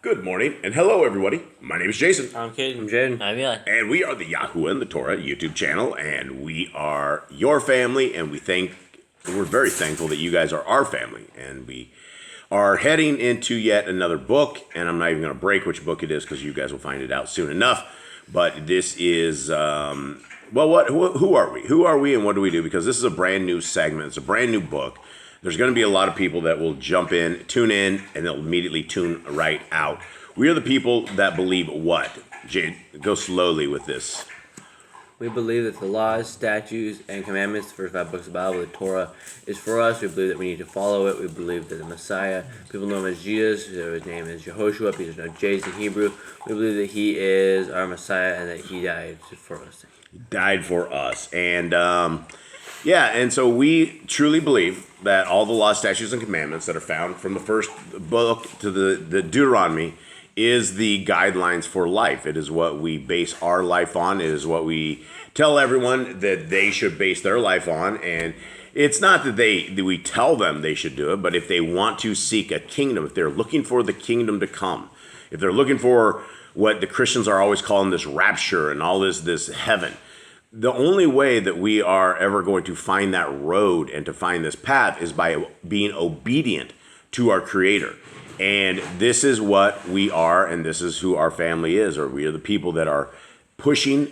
Good morning and hello, everybody. My name is Jason, I'm Caden. I'm Jaden. I'm Eli. and we are the Yahoo and the Torah YouTube channel, and we are your family, and we're very thankful that you guys are our family, and we are heading into yet another book, and I'm not even going to break which book it is because you guys will find it out soon enough. But this is who are we? Who are we, and what do we do? Because this is a brand new segment. It's a brand new book. There's going to be a lot of people that will jump in, tune in, and they'll immediately tune right out. We are the people that believe what? Jade, go slowly with this. We believe that the laws, statutes, and commandments, the first 5 books of the Bible, the Torah, is for us. We believe that we need to follow it. We believe that the Messiah, people know him as Jesus, his name is Yehoshua, because there's no J's in Hebrew. We believe that he is our Messiah and that he died for us. He died for us. And so we truly believe that all the laws, statutes, and commandments that are found from the first book to the Deuteronomy is the guidelines for life. It is what we base our life on. It is what we tell everyone that they should base their life on. And it's not that we tell them they should do it, but if they want to seek a kingdom, if they're looking for the kingdom to come, if they're looking for what the Christians are always calling this rapture and all this heaven, the only way that we are ever going to find that road and to find this path is by being obedient to our Creator. And this is what we are, and this is who our family is, or we are the people that are pushing,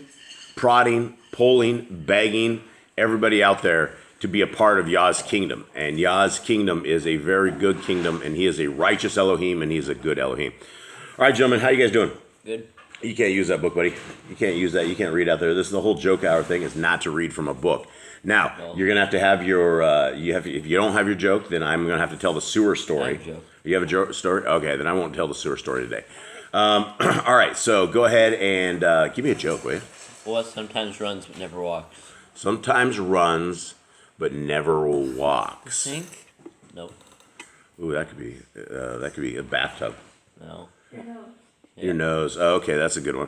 prodding, pulling, begging everybody out there to be a part of Yah's kingdom. And Yah's kingdom is a very good kingdom, and he is a righteous Elohim, and he's a good Elohim. All right, gentlemen, how you guys doing? Good. You can't use that book, buddy. You can't use that. You can't read out there. This is the whole joke hour thing, is not to read from a book. Now, you're going to have your, if you don't have your joke, then I'm going to have to tell the sewer story. I have a joke. You have a story? Okay, then I won't tell the sewer story today. All right, so go ahead and give me a joke, will you? What sometimes runs but never walks? Sometimes runs, but never walks. Think? Nope. Ooh, that could be a bathtub. No. Your nose. Oh, okay, that's a good one.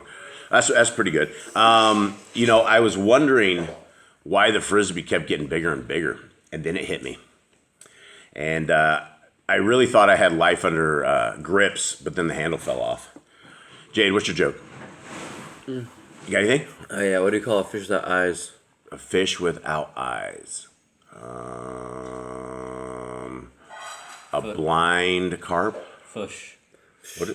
That's pretty good. I was wondering why the Frisbee kept getting bigger and bigger, and then it hit me. And I really thought I had life under grips, but then the handle fell off. Jade, what's your joke? You got anything? Oh, yeah. What do you call a fish without eyes? A fish without eyes. A blind carp? Fush.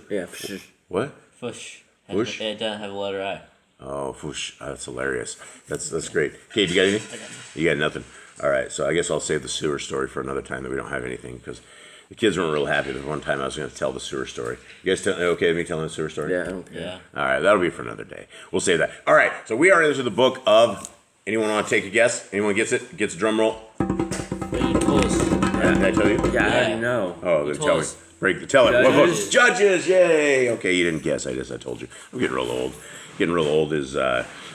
Yeah, fish. What? Fush. Fush? It doesn't have a letter I. Oh, fush. That's hilarious. That's great. Kate, you got anything? You got nothing. All right, so I guess I'll save the sewer story for another time that we don't have anything, because the kids weren't real happy. The one time I was going to tell the sewer story. You guys okay with me telling the sewer story? Yeah, I don't care. Yeah. All right, that'll be for another day. We'll save that. All right, so we are into the book of, anyone want to take a guess? Anyone gets it? Gets a drum roll? Wait, you told us. Did I tell you? Yeah, how do Yeah. you know? Oh, then told tell me. us. Tell it. What book? Judges. Judges, yay! Okay, you didn't guess. I told you. I'm getting real old. Getting real old is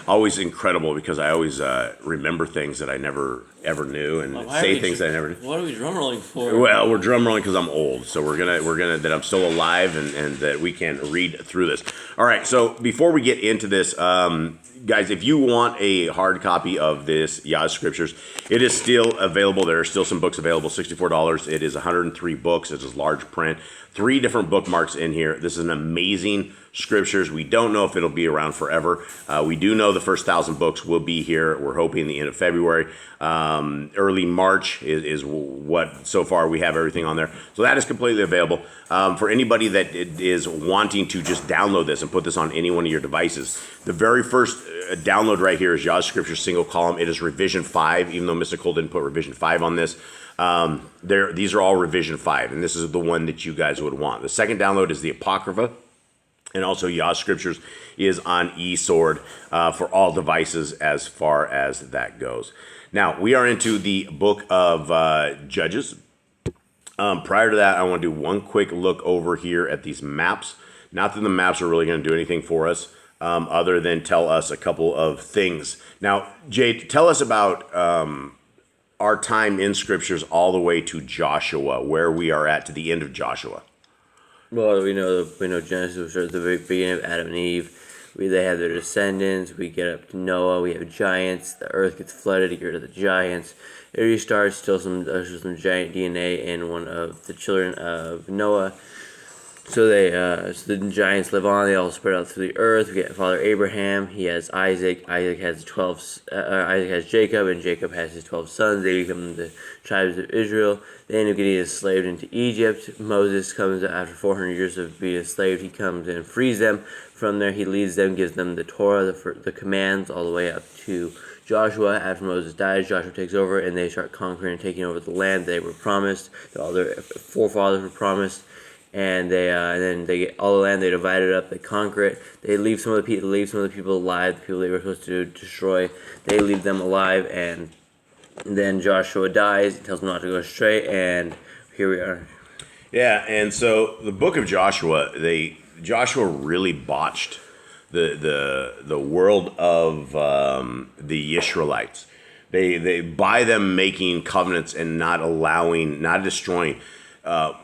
always incredible because I always remember things that I never ever knew and say things that I never knew. What are we drum rolling for? Well, we're drum rolling because I'm old, so we're gonna that I'm still alive and that we can read through this. All right, so before we get into this, guys, if you want a hard copy of this Yah's Scriptures, it is still available. There are still some books available. $64. It is 103 books. It is large print. 3 different bookmarks in here. This is an amazing Scriptures. We don't know if it'll be around forever. We do know the first 1,000 books will be here. We're hoping the end of February. Early March is what, so far, we have everything on there. So that is completely available. For anybody that is wanting to just download this and put this on any one of your devices, the very first download right here is Yah's Scripture single column. It is revision 5, even though Mr. Cole didn't put revision 5 on this. These are all revision 5, and this is the one that you guys would want. The second download is the Apocrypha. And also, Yah's Scriptures is on eSword for all devices as far as that goes. Now, we are into the book of Judges. Prior to that, I want to do one quick look over here at these maps. Not that the maps are really going to do anything for us other than tell us a couple of things. Now, Jade, tell us about our time in Scriptures all the way to Joshua, where we are at to the end of Joshua. Well, we know Genesis was at the very beginning of Adam and Eve. They have their descendants. We get up to Noah. We have giants. The earth gets flooded. You get rid of the giants. It restarts. Still some giant DNA in one of the children of Noah. So so the giants live on. They all spread out through the earth. We get Father Abraham. He has Isaac. Isaac has Isaac has Jacob, and Jacob has his 12 sons. They become the tribes of Israel. They end up getting enslaved into Egypt. Moses comes after 400 years of being enslaved. He comes and frees them. From there, he leads them, gives them the Torah, the commands, all the way up to Joshua. After Moses dies, Joshua takes over, and they start conquering and taking over the land they were promised. That all their forefathers were promised. And then they get all the land. They divide it up. They conquer it. They leave some of the people alive. The people they were supposed to destroy, they leave them alive. And then Joshua dies. He tells them not to go astray. And here we are. Yeah, and so the book of Joshua, Joshua really botched the world of the Israelites. They by them making covenants and not destroying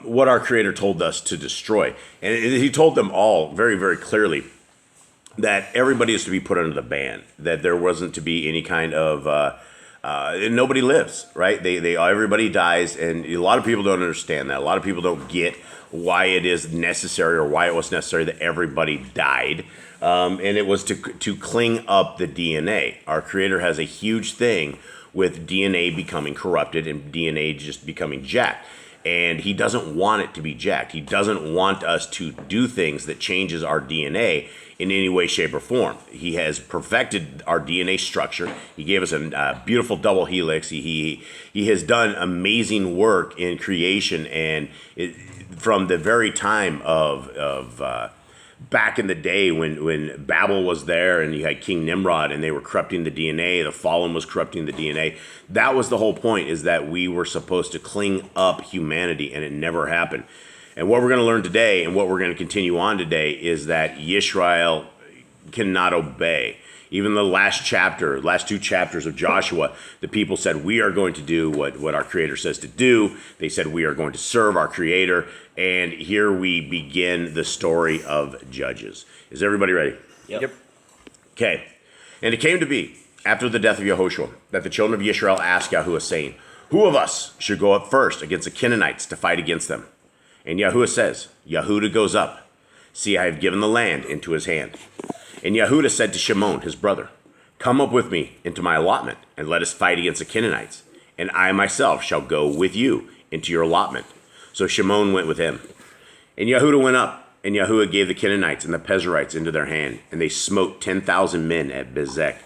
what our Creator told us to destroy. And he told them all very, very clearly that everybody is to be put under the ban, that there wasn't to be any kind of, nobody lives, right? Everybody dies, and a lot of people don't understand that. A lot of people don't get why it is necessary or why it was necessary that everybody died. And it was to clean up the DNA. Our Creator has a huge thing with DNA becoming corrupted and DNA just becoming jacked. And he doesn't want it to be jacked. He doesn't want us to do things that changes our DNA in any way, shape, or form. He has perfected our DNA structure. He gave us a beautiful double helix. He has done amazing work in creation, and from the very time of back in the day when Babel was there and you had King Nimrod and they were corrupting the DNA, the fallen was corrupting the DNA. That was the whole point, is that we were supposed to clean up humanity, and it never happened. And what we're going to learn today and what we're going to continue on today is that Yisrael cannot obey. Even the last two chapters of Joshua, the people said, we are going to do what our Creator says to do. They said, we are going to serve our Creator. And here we begin the story of Judges. Is everybody ready? Yep. Okay. And it came to be, after the death of Yehoshua, that the children of Israel asked Yahuwah, saying, who of us should go up first against the Canaanites to fight against them? And Yahuwah says, Yehudah goes up. See, I have given the land into his hand. And Yehudah said to Shimon, his brother, come up with me into my allotment, and let us fight against the Canaanites. And I myself shall go with you into your allotment. So Shimon went with him. And Yehudah went up, and Yahuwah gave the Canaanites and the Perizzites into their hand, and they smote 10,000 men at Bezek.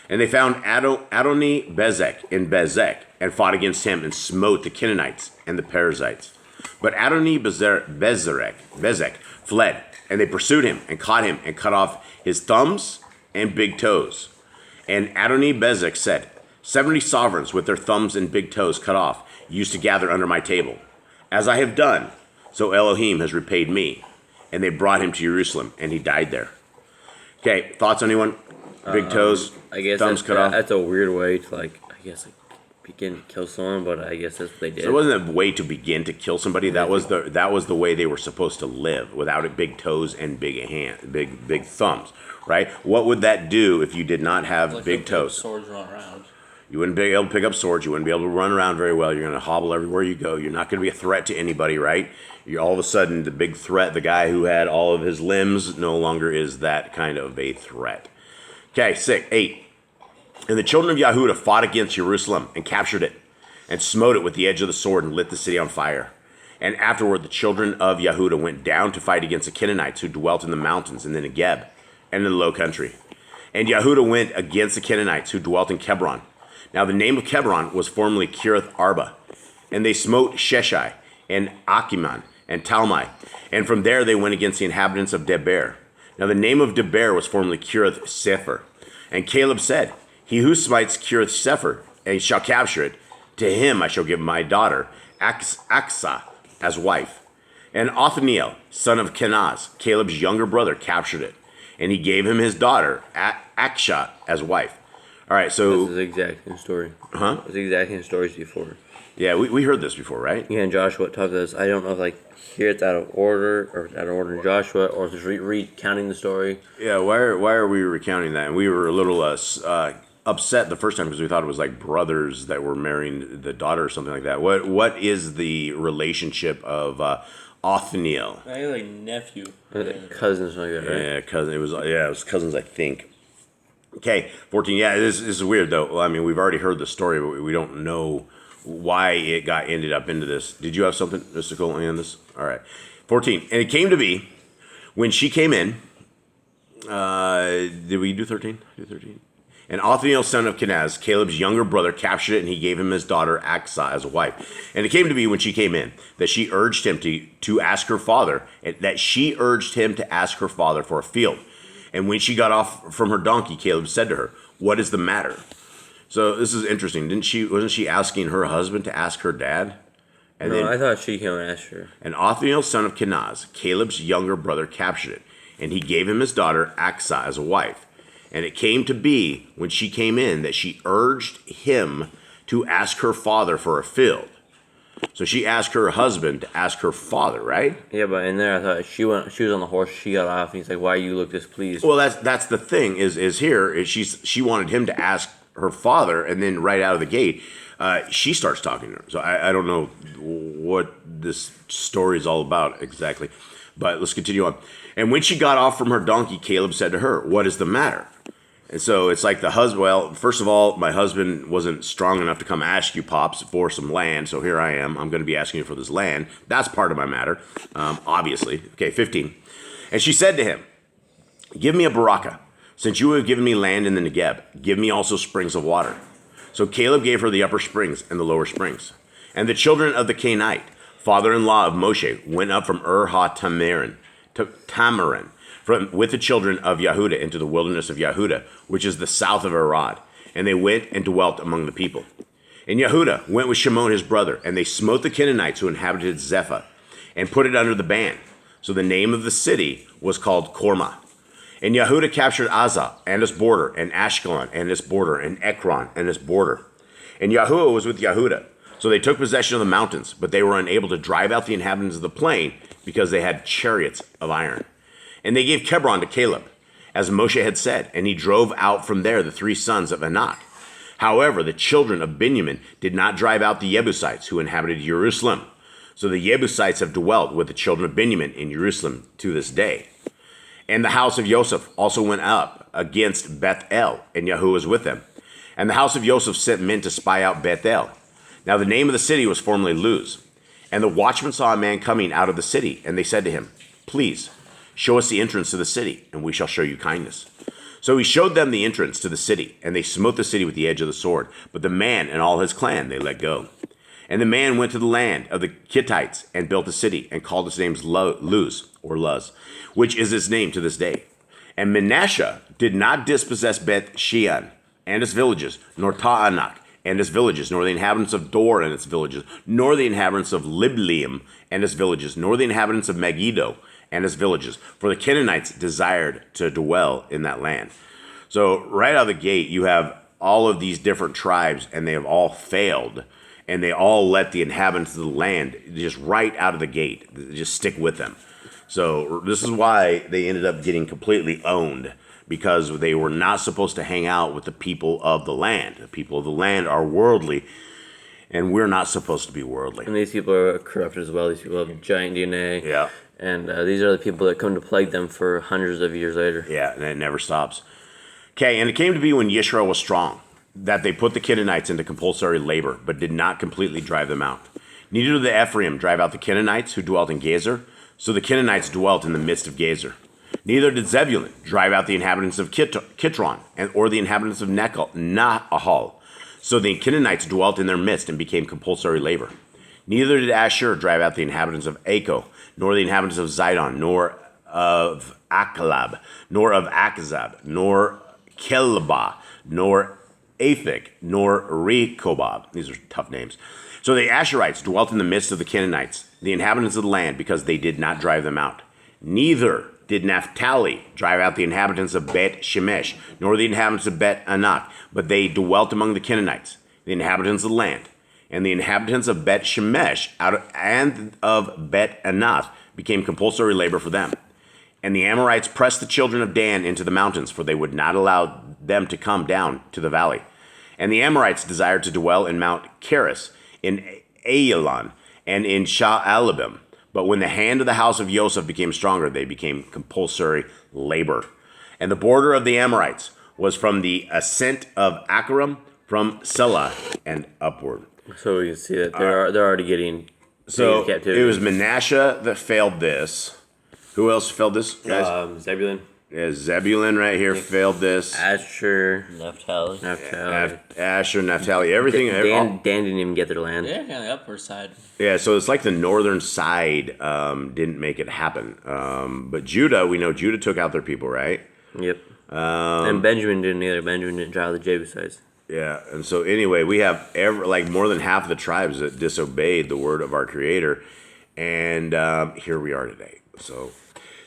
And they found Adoni Bezek in Bezek, and fought against him, and smote the Canaanites and the Perizzites. But Adoni Bezek fled, and they pursued him, and caught him, and cut off his thumbs and big toes. And Adoni Bezek said, 70 sovereigns with their thumbs and big toes cut off used to gather under my table. As I have done, so Elohim has repaid me. And they brought him to Jerusalem, and he died there. Okay, thoughts, anyone? Big toes, I guess thumbs cut off? That's a weird way to, begin to kill someone, but I guess that's what they did. So it wasn't a way to begin to kill somebody. That was the way they were supposed to live, without big toes and big thumbs, right? What would that do if you did not have big toes? Swords run around. You wouldn't be able to pick up swords. You wouldn't be able to run around very well. You're going to hobble everywhere you go. You're not going to be a threat to anybody, right? You're all of a sudden the big threat. The guy who had all of his limbs no longer is that kind of a threat. Okay, 8. And the children of Yehudah fought against Jerusalem and captured it, and smote it with the edge of the sword, and lit the city on fire. And afterward the children of Yehudah went down to fight against the Canaanites who dwelt in the mountains and the Negeb and in the low country. And Yehudah went against the Canaanites who dwelt in Hebron. Now the name of Hebron was formerly Kiriath Arba. And they smote Sheshai and Achiman and Talmai. And from there they went against the inhabitants of Deber. Now the name of Deber was formerly Kiriath Sefer. And Caleb said, he who smites Kiriath Sefer and shall capture it, to him I shall give my daughter Achsah as wife. And Othniel, son of Kenaz, Caleb's younger brother, captured it. And he gave him his daughter Achsah as wife. All right, so... This is the exact same story. Huh? It's the exact same stories before. Yeah, we heard this before, right? Yeah, and Joshua talked to us. I don't know if here it's out of order, or out of order in Joshua, or just recounting the story. Yeah, why are we recounting that? And we were a little upset the first time because we thought it was like brothers that were marrying the daughter or something like that. What is the relationship of Othniel? I think like nephew. Cousins like that, right? Yeah, cousin. It was cousins, I think. Okay, 14. Yeah, this is weird though. Well, I mean, we've already heard the story, but we don't know why it ended up into this. Did you have something mystical on this? All right, 14. And it came to be when she came in. Did we do 13? Do 13. And Othniel, son of Kenaz, Caleb's younger brother, captured it, and he gave him his daughter Aksa as a wife. And it came to be when she came in that she urged him to ask her father, for a field. And when she got off from her donkey, Caleb said to her, "What is the matter?" So this is interesting. Wasn't she asking her husband to ask her dad? And No, I thought she came and asked her. And Othniel, son of Kenaz, Caleb's younger brother, captured it, and he gave him his daughter Aksa as a wife. And it came to be, when she came in, that she urged him to ask her father for a field. So she asked her husband to ask her father, right? Yeah, but in there I thought she was on the horse, she got off, and he's like, "Why you look displeased?" Well, that's the thing is she wanted him to ask her father, and then right out of the gate, she starts talking to her. So I don't know what this story is all about exactly, but let's continue on. And when she got off from her donkey, Caleb said to her, "What is the matter?" And so it's like the husband, well, first of all, my husband wasn't strong enough to come ask you, Pops, for some land. So here I am. I'm going to be asking you for this land. That's part of my matter, obviously. Okay, 15. And she said to him, "Give me a baraka. Since you have given me land in the Negeb, give me also springs of water." So Caleb gave her the upper springs and the lower springs. And the children of the Canaanite, father-in-law of Moshe, went up from Tamarin, with the children of Yehuda into the wilderness of Yehuda, which is the south of Arad. And they went and dwelt among the people. And Yehuda went with Shimon his brother, and they smote the Canaanites who inhabited Zephath, and put it under the ban. So the name of the city was called Korma. And Yehuda captured Azah and its border, and Ashkelon and its border, and Ekron and its border. And Yahuwah was with Yehuda. So they took possession of the mountains, but they were unable to drive out the inhabitants of the plain, because they had chariots of iron. And they gave Kebron to Caleb, as Moshe had said, and he drove out from there the 3 sons of Anak. However, the children of Benjamin did not drive out the Jebusites who inhabited Jerusalem. So the Jebusites have dwelt with the children of Benjamin in Jerusalem to this day. And the house of Joseph also went up against Bethel, and Yahuwah was with them. And the house of Joseph sent men to spy out Bethel. Now the name of the city was formerly Luz. And the watchmen saw a man coming out of the city, and they said to him, "Please, show us the entrance to the city, and we shall show you kindness." So he showed them the entrance to the city, and they smote the city with the edge of the sword. But the man and all his clan they let go. And the man went to the land of the Kittites and built a city, and called its name Luz, or Luz, which is its name to this day. And Manasseh did not dispossess Beth Shean and its villages, nor Ta'anak and its villages, nor the inhabitants of Dor and its villages, nor the inhabitants of Libleam and its villages, nor the inhabitants of Megiddo and its villages, for the Canaanites desired to dwell in that land. So right out of the gate, you have all of these different tribes, and they have all failed, and they all let the inhabitants of the land just right out of the gate, just stick with them. So this is why they ended up getting completely owned, because they were not supposed to hang out with the people of the land. The people of the land are worldly, and we're not supposed to be worldly. And these people are corrupt as well. These people have giant DNA. Yeah. And these are the people that come to plague them for hundreds of years later. Yeah, and it never stops. Okay, and it came to be when Yisrael was strong, that they put the Canaanites into compulsory labor, but did not completely drive them out. Neither did the Ephraim drive out the Canaanites who dwelt in Gezer, so the Canaanites dwelt in the midst of Gezer. Neither did Zebulun drive out the inhabitants of Kitron, or the inhabitants of Nahal. So the Canaanites dwelt in their midst and became compulsory labor. Neither did Asher drive out the inhabitants of Acho, nor the inhabitants of Zidon, nor of Achlab, nor of Achzab, nor Kelba, nor Aphik, nor Rechobab. These are tough names. So the Asherites dwelt in the midst of the Canaanites, the inhabitants of the land, because they did not drive them out. Neither did Naphtali drive out the inhabitants of Bet Shemesh, nor the inhabitants of Bet Anak, but they dwelt among the Canaanites, the inhabitants of the land. And the inhabitants of Bet Shemesh and of Bet Anath became compulsory labor for them. And the Amorites pressed the children of Dan into the mountains, for they would not allow them to come down to the valley. And the Amorites desired to dwell in Mount Keris, in Aelon, and in Sha'alabim. But when the hand of the house of Joseph became stronger, they became compulsory labor. And the border of the Amorites was from the ascent of Acharim, from Selah, and upward. So we can see that they're already getting So into captivity. it was Manasseh that failed this. Who else failed this, guys? Zebulun, Zebulun right here failed this. Asher, Naphtali. Naphtali. Asher, Naphtali, everything. Dan didn't even get their land. Yeah, kind of the upper side. Yeah, so it's like the northern side didn't make it happen. But Judah, we know Judah took out their people, right? Yep. And Benjamin didn't either. Benjamin didn't drive the Jebusites. Yeah, and so anyway, we have more than half of the tribes that disobeyed the word of our Creator, and here we are today. So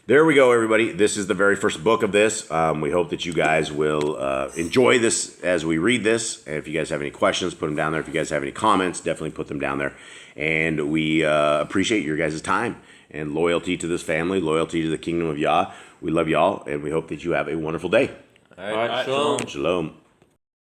there we go, everybody. This is the very first book of this. We hope that you guys will enjoy this as we read this. And if you guys have any questions, put them down there. If you guys have any comments, definitely put them down there. And we appreciate your guys' time and loyalty to this family, loyalty to the kingdom of Yah. We love y'all, and we hope that you have a wonderful day. All right, shalom. Shalom.